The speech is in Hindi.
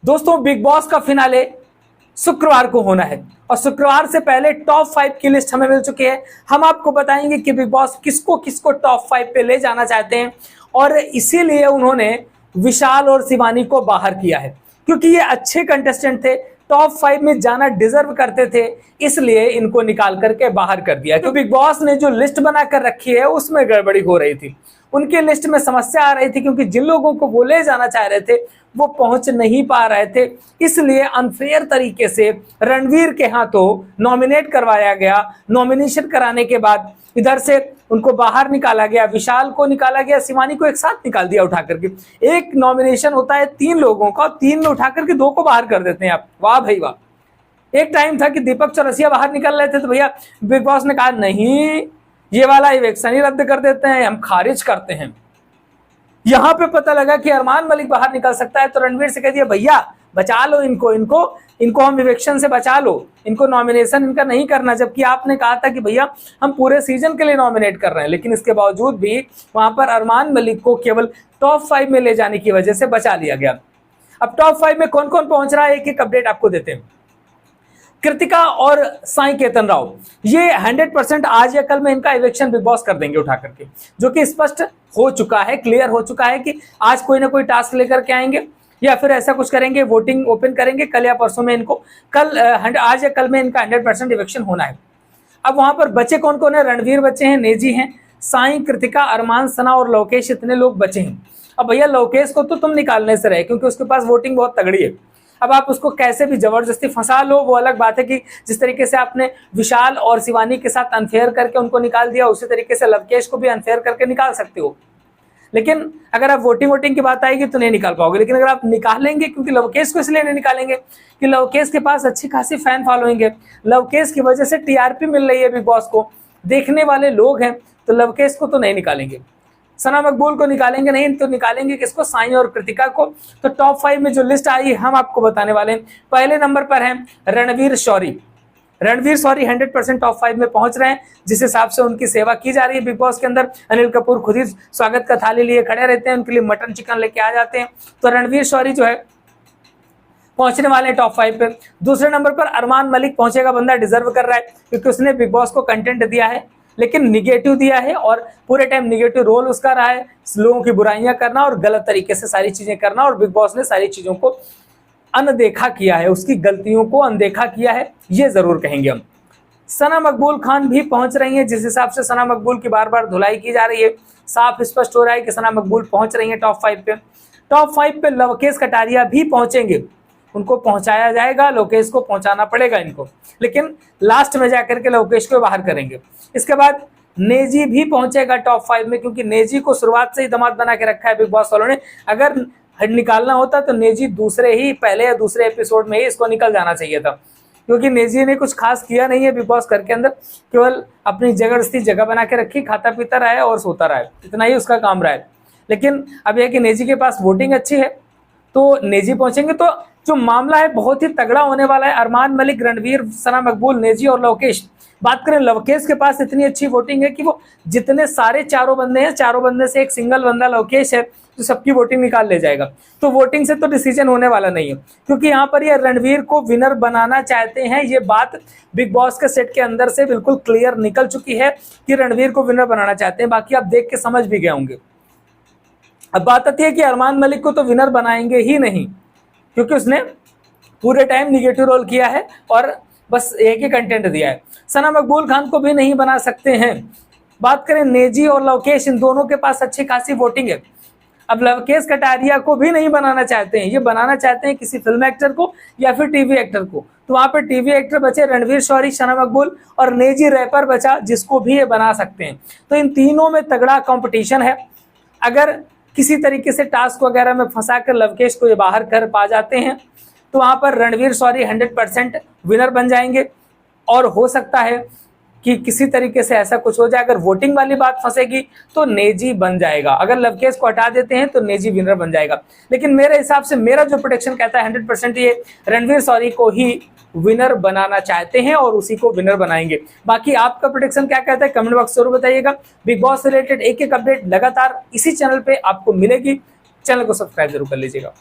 दोस्तों बिग बॉस का फिनाले शुक्रवार को होना है और शुक्रवार से पहले टॉप 5 की लिस्ट हमें मिल चुकी है। हम आपको बताएंगे कि बिग बॉस किसको किसको टॉप 5 पे ले जाना चाहते हैं और इसीलिए उन्होंने विशाल और शिवानी को बाहर किया है, क्योंकि ये अच्छे कंटेस्टेंट थे, टॉप 5 में जाना डिजर्व करते थे, इसलिए इनको निकाल करके बाहर कर दिया। तो बिग बॉस ने जो लिस्ट बनाकर रखी है उसमें गड़बड़ी हो रही थी, उनके लिस्ट में समस्या आ रही थी, क्योंकि जिन लोगों को वो ले जाना चाह रहे थे वो पहुंच नहीं पा रहे थे, इसलिए अनफेयर तरीके से रणवीर के हाथों नॉमिनेट करवाया गया। नॉमिनेशन कराने के बाद इधर से उनको बाहर निकाला गया, विशाल को निकाला गया, शिवानी को एक साथ निकाल दिया उठा करके। एक नॉमिनेशन होता है 3 लोगों का, 3 में उठा करके 2 को बाहर कर देते हैं आप। वाह भाई वाह। एक टाइम था कि दीपक चौरसिया बाहर निकल रहे थे तो भैया बिग बॉस ने कहा नहीं, ये वाला इवेक्शन ही रद्द कर देते हैं, हम खारिज करते हैं। यहां पे पता लगा कि अरमान मलिक बाहर निकल सकता है तो रणवीर से कह दिया भैया बचा लो इनको हम इवेक्शन से बचा लो, इनको नॉमिनेशन इनका नहीं करना, जबकि आपने कहा था कि भैया हम पूरे सीजन के लिए नॉमिनेट कर रहे हैं। लेकिन इसके बावजूद भी वहां पर अरमान मलिक को केवल टॉप 5 में ले जाने की वजह से बचा लिया गया। अब टॉप 5 में कौन कौन पहुंच रहा है एक एक अपडेट आपको देते हैं। कृतिका और साई केतन राव, ये 100% आज या कल में इनका इलेक्शन बिग बॉस कर देंगे उठा करके, जो कि स्पष्ट हो चुका है, क्लियर हो चुका है कि आज कोई ना कोई टास्क लेकर के आएंगे या फिर ऐसा कुछ करेंगे, वोटिंग ओपन करेंगे कल या परसों में इनको, आज या कल में इनका 100% इलेक्शन होना है। अब वहां पर बचे कौन कौन है? रणवीर बचे हैं, नेजी हैं, साई, कृतिका, अरमान, सना और लोकेश, इतने लोग बचे हैं। अब भैया लोकेश को तो तुम निकालने से रहे, क्योंकि उसके पास वोटिंग बहुत तगड़ी है। अब आप उसको कैसे भी जबरदस्ती फंसा लो, वो अलग बात है कि जिस तरीके से आपने विशाल और शिवानी के साथ अनफेयर करके उनको निकाल दिया, उसी तरीके से लवकेश को भी अनफेयर करके निकाल सकते हो। लेकिन अगर आप वोटिंग की बात आएगी तो नहीं निकाल पाओगे। लेकिन अगर आप निकालेंगे, क्योंकि लवकेश को इसलिए नहीं निकालेंगे कि लवकेश के पास अच्छी खासी फैन फॉलोइंग है, लवकेश की वजह से टीआरपी मिल रही है बिग बॉस को, देखने वाले लोग हैं, तो लवकेश को तो नहीं निकालेंगे। सना मकबूल को निकालेंगे नहीं, तो निकालेंगे किसको? साई और कृतिका को। तो टॉप 5 में जो लिस्ट आई हम आपको बताने वाले हैं। पहले नंबर पर है रणवीर शौरी। रणवीर शौरी 100% टॉप 5 में पहुंच रहे हैं, जिस हिसाब से उनकी सेवा की जा रही है बिग बॉस के अंदर। अनिल कपूर खुद ही स्वागत का थाली लिए खड़े रहते हैं, उनके लिए मटन चिकन लेके आ जाते हैं। तो रणवीर शौरी जो है पहुंचने वाले हैं टॉप 5 पे। दूसरे नंबर पर अरमान मलिक पहुंचेगा, बंदा डिजर्व कर रहा है, क्योंकि उसने बिग बॉस को कंटेंट दिया है, लेकिन निगेटिव दिया है और पूरे टाइम निगेटिव रोल उसका रहा है, लोगों की बुराइयां करना और गलत तरीके से सारी चीजें करना, और बिग बॉस ने सारी चीजों को अनदेखा किया है, उसकी गलतियों को अनदेखा किया है, ये जरूर कहेंगे हम। सना मकबूल खान भी पहुंच रही हैं, जिस हिसाब से सना मकबूल की बार बार धुलाई की जा रही है, साफ स्पष्ट हो रहा है कि सना मकबूल पहुंच रही है टॉप 5 पे। टॉप 5 पे लवकेश कटारिया भी पहुंचेंगे, उनको पहुंचाया जाएगा, लोकेश को पहुंचाना पड़ेगा इनको, लेकिन लास्ट में जाकर के लोकेश को बाहर करेंगे। इसके बाद नेजी भी पहुंचेगा टॉप 5 में, क्योंकि नेजी को शुरुआत से ही दामाद बना के रखा है बिग बॉस वालों ने। अगर निकालना होता तो नेजी पहले या दूसरे एपिसोड में ही इसको निकल जाना चाहिए था, क्योंकि नेजी ने कुछ खास किया नहीं है बिग बॉस घर के अंदर, केवल अपनी जबरदस्ती जगह बना के रखी, खाता पीता रहा है और सोता रहा है, इतना ही उसका काम रहा है। लेकिन अब यह कि नेजी के पास वोटिंग अच्छी है तो नेजी पहुंचेंगे। तो जो मामला है बहुत ही तगड़ा होने वाला है। अरमान मलिक, रणवीर, सना मकबूल, नेजी और लोकेश। बात करें लवकेश के पास इतनी अच्छी वोटिंग है कि वो जितने सारे चारों बंदे हैं, चारों बंदे से एक सिंगल बंदा लोकेश है, तो सबकी वोटिंग निकाल ले जाएगा। तो वोटिंग से तो डिसीजन होने वाला नहीं है, क्योंकि यहाँ पर ये रणवीर को विनर बनाना चाहते हैं। ये बात बिग बॉस के सेट के अंदर से बिल्कुल क्लियर निकल चुकी है कि रणवीर को विनर बनाना चाहते हैं। बाकी आप देख के समझ भी गए होंगे। अब बात आती है कि अरमान मलिक को तो विनर बनाएंगे ही नहीं, क्योंकि उसने पूरे टाइम निगेटिव रोल किया है और बस एक ही कंटेंट दिया है। सना मकबूल खान को भी नहीं बना सकते हैं। बात करें नेजी और लवकेश, इन दोनों के पास अच्छी खासी वोटिंग है। अब लवकेश कटारिया को भी नहीं बनाना चाहते हैं, ये बनाना चाहते हैं किसी फिल्म एक्टर को या फिर टीवी एक्टर को। तो वहां पर टीवी एक्टर बचे रणवीर शौरी, सना मकबूल, और नेजी रैपर बचा, जिसको भी ये बना सकते हैं। तो इन तीनों में तगड़ा कंपटीशन है। अगर किसी तरीके से टास्क वगैरह में फंसाकर लवकेश को ये बाहर कर पा जाते हैं तो वहां पर रणवीर शौरी 100% विनर बन जाएंगे, और हो सकता है कि किसी तरीके से ऐसा कुछ हो जाए। अगर वोटिंग वाली बात फंसेगी तो नेजी बन जाएगा, अगर लवकेश को हटा देते हैं तो नेजी विनर बन जाएगा। लेकिन मेरे हिसाब से मेरा जो प्रेडिक्शन कहता है 100% ये रणवीर शौरी को ही विनर बनाना चाहते हैं और उसी को विनर बनाएंगे। बाकी आपका प्रेडिक्शन क्या कहता है कमेंट बॉक्स जरूर बताइएगा। बिग बॉस से रिलेटेड एक एक अपडेट लगातार इसी चैनल पे आपको मिलेगी, चैनल को सब्सक्राइब जरूर कर लीजिएगा।